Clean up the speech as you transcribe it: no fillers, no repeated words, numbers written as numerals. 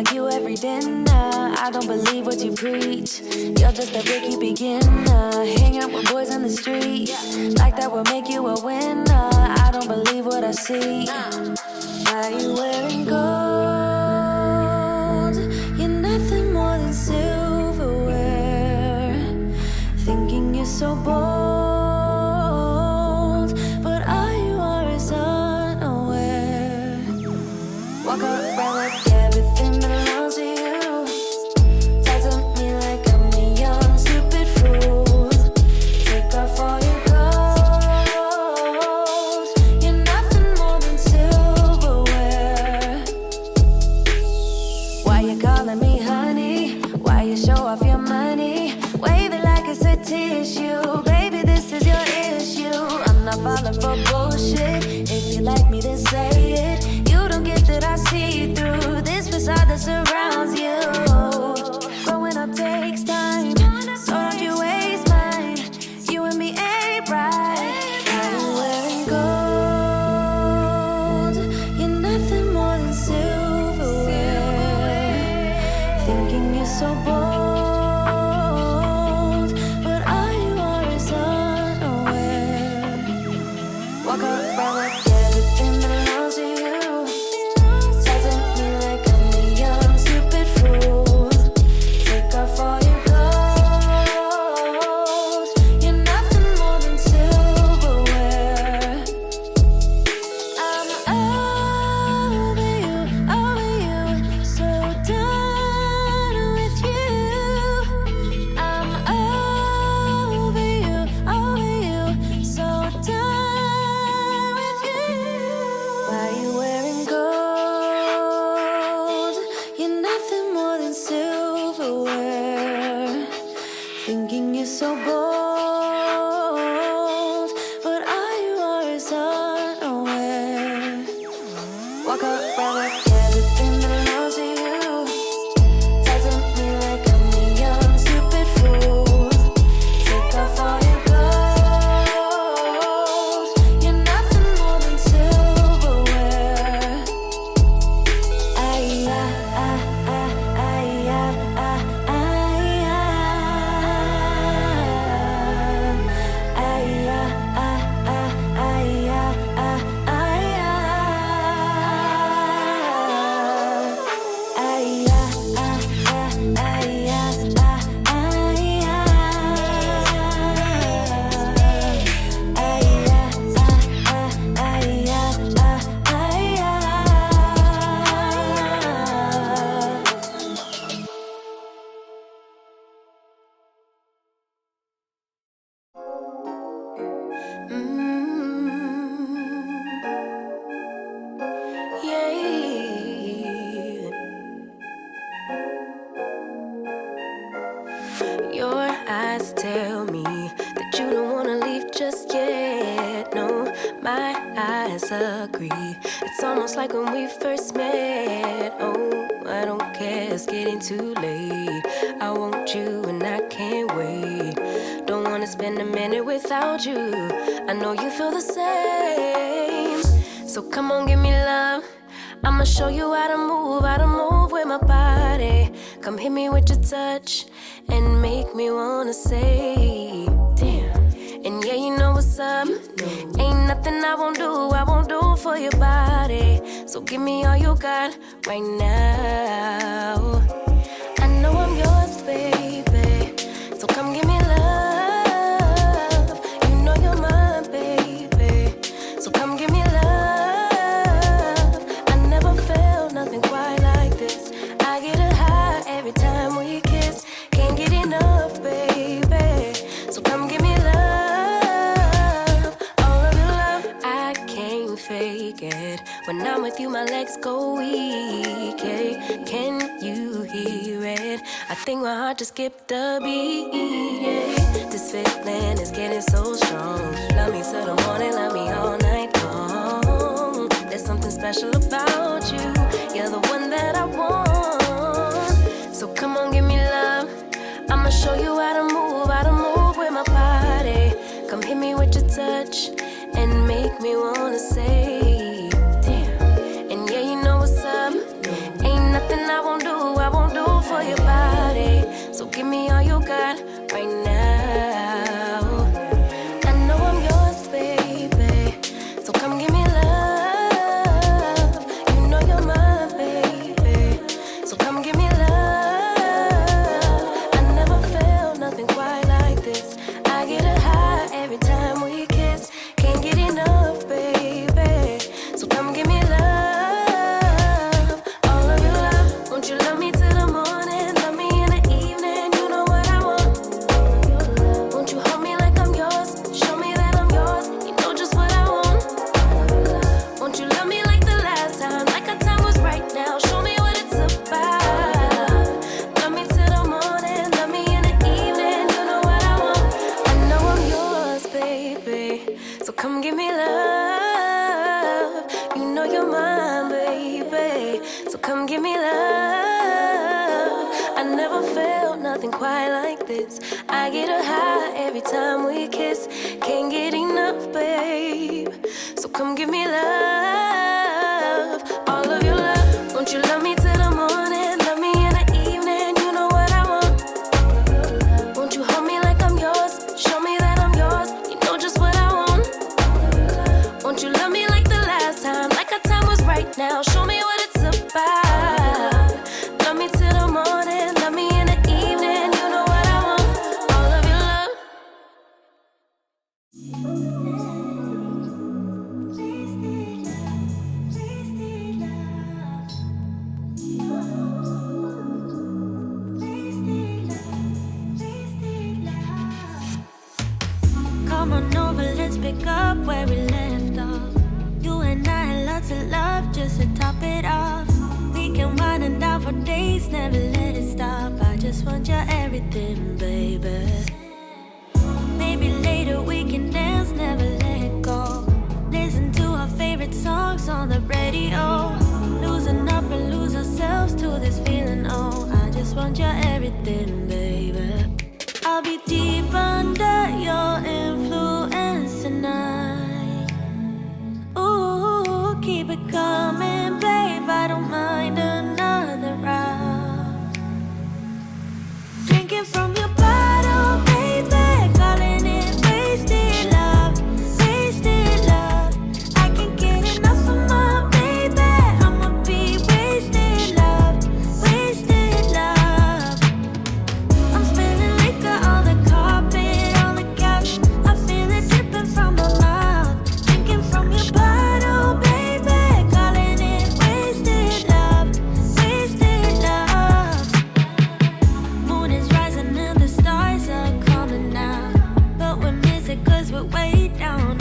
like you every dinner. I don't believe what you preach. You're just a rookie beginner. Hang out with boys on the street. Like that will make you a winner. I don't believe what I see. Why you wearing gold? You're nothing more than silverware. Thinking you're so bold, but all you are is unaware. Walk around like everything belongs to you. Talk to me like I'm a young stupid fool. Take off all your clothes. You're nothing more than silverware. Why you calling me honey? Why you show off your money? Wave it like it's a tissue. Baby, this is your issue. I'm not falling for bullshit. If you like me, then say it. You don't get that I see through this facade that surrounds you. Growing up takes time, so don't you waste mine. You and me ain't right. Why you wearing gold? You're nothing more than silverware. Thinking you're so bold, but all you are is unaware. Walk around like everything belongs to you. Talk to me like I'm a young stupid fool. Take off all your clothes. You're nothing more than silverware. I'm over you, so done with you. I'm over you, so done with you. Why you wearing gold? You're nothing more than silverware. Thinking you're so bold, but all you are is unaware. Walk around like everything belongs to you. Talk to me like I'm a young stupid fool. Take off all your clothes. You're nothing more than silverware. Your eyes tell me that you don't wanna leave just yet. No, my eyes agree. It's almost like when we first met. Oh, I don't care, it's getting too late. I want you and I can't wait. Don't wanna spend a minute without you. I know you feel the same. So come on, give me love. I'ma show you how to move with my body. Come hit me with your touch and make me wanna say, damn. And yeah, you know what's up. Ain't nothing I won't do for your body. So give me all you got right now. I know I'm yours, baby. So come give me love. You know you're mine, baby. So come give me love. I never felt nothing quite like this. I get a high every time we kiss. Can't get enough, baby. So come give me love. All of your love, I can't fake it. When I'm with you, my legs go weak, yeah. Can you hear it? I think my heart just skipped a beat, yeah. This feeling is getting so strong. Love me till the morning, love me all night long. There's something special about you. You're the one that I want. So come on, give me love. I'ma show you how to move with my body. Come hit me with your touch and make me wanna say, damn. And yeah, you know what's up. Ain't nothing I won't do So come give me love. You know you're mine, baby. So come give me love. I never felt nothing quite like this. I get a high every time we kiss. Can't get enough, babe. So come give me love. All of your love. Won't you love me till the morning? Love me in the evening. You know what I want. Won't you hold me like I'm yours? Show me that I'm yours. You know just what I want. Won't you love me like the last time? Like our time was right now. Show me what it's about. Love me till the morning. Love me in the evening. You know what I want. All of your love. Come on over, let's pick up where we left off. You and I had lots of love just to top it off. We can wind and down for days, never let it stop. I just want your everything, baby. Maybe later we can dance, never let go. Listen to our favorite songs on the radio. Losing up and lose ourselves to this feeling, oh. I just want your everything, baby. I'll be deep under your influence tonight. Ooh, keep it coming, babe. I don't mind another round. Drinking from your bottle, baby. Calling it wasted love, wasted love. I can't get enough of my baby. I'ma be wasted love, wasted love. I'm spilling liquor on the carpet, on the couch. I feel it dripping from my mouth. Drinking from your bottle, baby. Calling it wasted love, wasted love. Moon is rising and the stars are coming out, but we miss it 'cause we're way down